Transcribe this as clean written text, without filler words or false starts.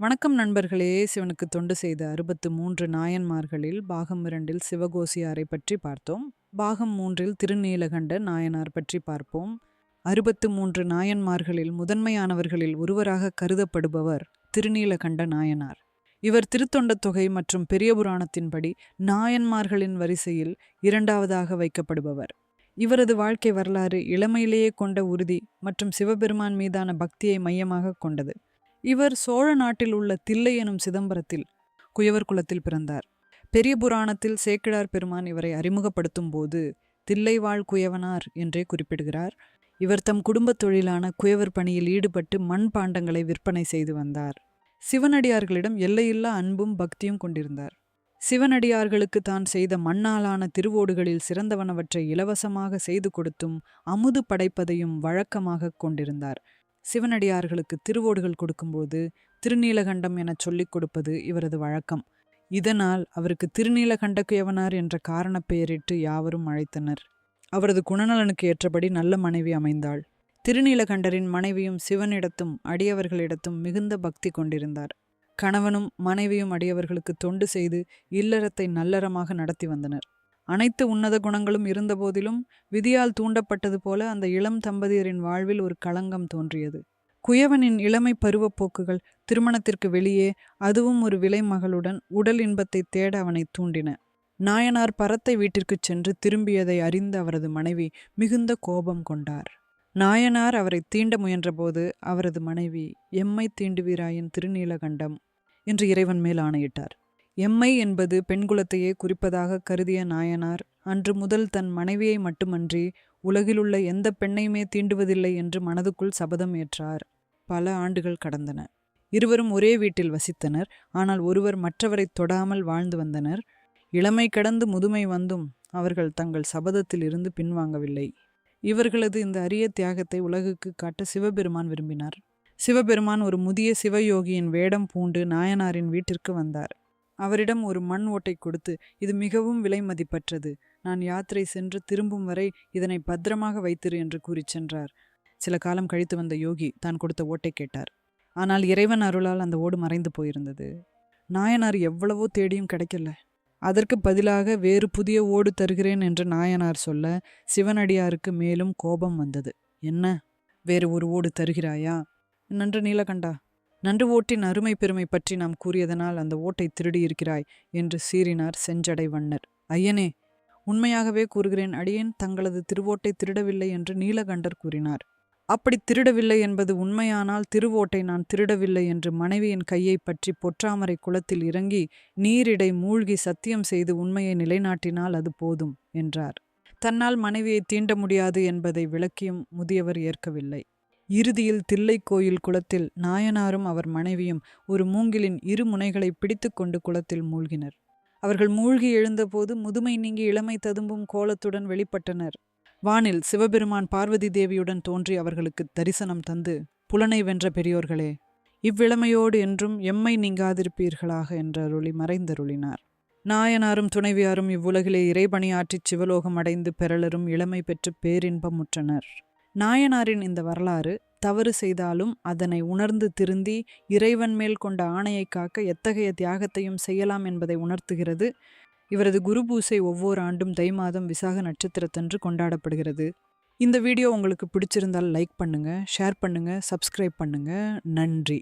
வணக்கம் நண்பர்களே! சிவனுக்கு தொண்டு செய்த 63 நாயன்மார்களில் பாகம் 2இல் சிவகோசியாரை பற்றி பார்த்தோம். பாகம் 3இல் திருநீலகண்ட நாயனார் பற்றி பார்ப்போம். 63 நாயன்மார்களில் முதன்மையானவர்களில் ஒருவராக கருதப்படுபவர் திருநீலகண்ட நாயனார். இவர் திருத்தொண்டத் தொகை மற்றும் பெரிய புராணத்தின்படி நாயன்மார்களின் வரிசையில் இரண்டாவதாக வைக்கப்படுபவர். இவரது வாழ்க்கை வரலாறு இளமையிலேயே கொண்ட உறுதி மற்றும் சிவபெருமான் மீதான பக்தியை மையமாக கொண்டது. இவர் சோழ நாட்டில் உள்ள தில்லை எனும் சிதம்பரத்தில் குயவர் குலத்தில் பிறந்தார். பெரிய புராணத்தில் சேக்கிழார் பெருமான் இவரை அறிமுகப்படுத்தும் போது தில்லைவாழ் குயவனார் என்றே குறிப்பிடுகிறார். இவர் தம் குடும்பத் தொழிலான குயவர் பணியில் ஈடுபட்டு மண் பாண்டங்களை விற்பனை செய்து வந்தார். சிவனடியார்களிடம் எல்லையில்லா அன்பும் பக்தியும் கொண்டிருந்தார். சிவனடியார்களுக்கு தான் செய்த மண்ணாலான திருவோடுகளில் சிறந்தவனவற்றை இலவசமாக செய்து கொடுத்தும் அமுது படைப்பதையும் வழக்கமாக கொண்டிருந்தார். சிவனடியார்களுக்கு திருவோடுகள் கொடுக்கும்போது திருநீலகண்டம் எனச் சொல்லிக் கொடுப்பது இவரது வழக்கம். இதனால் அவருக்கு திருநீலகண்ட குயவனார் என்ற காரணப் பெயரிட்டு யாவரும் அழைத்தனர். அவரது குணநலனுக்கு ஏற்றபடி நல்ல மனைவி அமைந்தாள். திருநீலகண்டரின் மனைவியும் சிவனிடத்தும் அடியவர்களிடத்தும் மிகுந்த பக்தி கொண்டிருந்தார். கணவனும் மனைவியும் அடியவர்களுக்கு தொண்டு செய்து இல்லறத்தை நல்லறமாக நடத்தி வந்தனர். அனைத்து உன்னத குணங்களும் இருந்தபோதிலும் விதியால் தூண்டப்பட்டது போல அந்த இளம் தம்பதியரின் வாழ்வில் ஒரு களங்கம் தோன்றியது. குயவனின் இளமை பருவப்போக்குகள் திருமணத்திற்கு வெளியே, அதுவும் ஒரு விலை மகளுடன் உடல் இன்பத்தை தேட அவனை தூண்டின. நாயனார் பரத்தை வீட்டிற்குச் சென்று திரும்பியதை அறிந்த அவரது மனைவி மிகுந்த கோபம் கொண்டார். நாயனார் அவரை தீண்ட முயன்றபோது அவரது மனைவி எம்மை தீண்டுவீராயின் திருநீலகண்டம் என்று இறைவன் மேல் ஆணையிட்டார். எம்மை என்பது பெண்குலத்தையே குறிப்பதாக கருதிய நாயனார் அன்று முதல் தன் மனைவியை மட்டுமன்றி உலகிலுள்ள எந்த பெண்ணையுமே தீண்டுவதில்லை என்று மனதுக்குள் சபதம் ஏற்றார். பல ஆண்டுகள் கடந்தன. இருவரும் ஒரே வீட்டில் வசித்தனர். ஆனால் ஒருவர் மற்றவரை தொடாமல் வாழ்ந்து வந்தனர். இளமை கடந்து முதுமை வந்தும் அவர்கள் தங்கள் சபதத்தில் இருந்து பின்வாங்கவில்லை. இவர்களது இந்த அரிய தியாகத்தை உலகுக்கு காட்ட சிவபெருமான் விரும்பினார். சிவபெருமான் ஒரு முதிய சிவயோகியின் வேடம் பூண்டு நாயனாரின் வீட்டிற்கு வந்தார். அவரிடம் ஒரு மண் ஓட்டை கொடுத்து, இது மிகவும் விலை மதிப்பற்றது. நான் யாத்திரை சென்று திரும்பும் வரை இதனை பத்திரமாக வைத்திரு என்று கூறிச் சென்றார். சில காலம் கழித்து வந்த யோகி தான் கொடுத்த ஓட்டை கேட்டார். ஆனால் இறைவன் அருளால் அந்த ஓடு மறைந்து போயிருந்தது. நாயனார் எவ்வளவோ தேடியும் கிடைக்கல. அதற்கு பதிலாக வேறு புதிய ஓடு தருகிறேன் என்று நாயனார் சொல்ல சிவனடியாருக்கு மேலும் கோபம் வந்தது. என்ன, வேறு ஒரு ஓடு தருகிறாயா? நன்று நீலகண்டா, நன்று ஓட்டின் அருமை பெருமை பற்றி நாம் கூறியதனால் அந்த ஓட்டை திருடியிருக்கிறாய் என்று சீறினார் செஞ்சடை வண்ணர். ஐயனே, உண்மையாகவே கூறுகிறேன், அடியேன் தங்களது திருவோட்டை திருடவில்லை என்று நீலகண்டர் கூறினார். அப்படி திருடவில்லை என்பது உண்மையானால் திருவோட்டை நான் திருடவில்லை என்று மனைவியின் கையை பற்றி பொற்றாமரை குளத்தில் இறங்கி நீரிடை மூழ்கி சத்தியம் செய்து உண்மையை நிலைநாட்டினால் அது போதும் என்றார். தன்னால் மனைவியை தீண்ட முடியாது என்பதை விளக்கியும் முதியவர் ஏற்கவில்லை. இறுதியில் தில்லை கோயில் குளத்தில் நாயனாரும் அவர் மனைவியும் ஒரு மூங்கிலின் இரு முனைகளை பிடித்து கொண்டு குளத்தில் மூழ்கினர். அவர்கள் மூழ்கி எழுந்தபோது முதுமை நீங்கி இளமை ததும்பும் கோலத்துடன் வெளிப்பட்டனர். வானில் சிவபெருமான் பார்வதி தேவியுடன் தோன்றி அவர்களுக்கு தரிசனம் தந்து, புலனை வென்ற பெரியோர்களே, இவ்விளமையோடு என்றும் எம்மை நீங்காதிருப்பீர்களாக என்றருளி மறைந்தருளினார். நாயனாரும் துணைவியாரும் இவ்வுலகிலே இறைபணியாற்றிச் சிவலோகம் அடைந்து பெறலரும் இளமை பெற்று பேரின்பமுற்றனர். நாயனாரின் இந்த வரலாறு தவறு செய்தாலும் அதனை உணர்ந்து திருந்தி இறைவன் மேல் கொண்ட ஆணையை காக்க எத்தகைய தியாகத்தையும் செய்யலாம் என்பதை உணர்த்துகிறது. இவரது குரு பூசை ஒவ்வொரு ஆண்டும் தை மாதம் விசாக நட்சத்திரத்தன்று கொண்டாடப்படுகிறது. இந்த வீடியோ உங்களுக்கு பிடிச்சிருந்தால் லைக் பண்ணுங்க, ஷேர் பண்ணுங்க, சப்ஸ்கிரைப் பண்ணுங்க. நன்றி.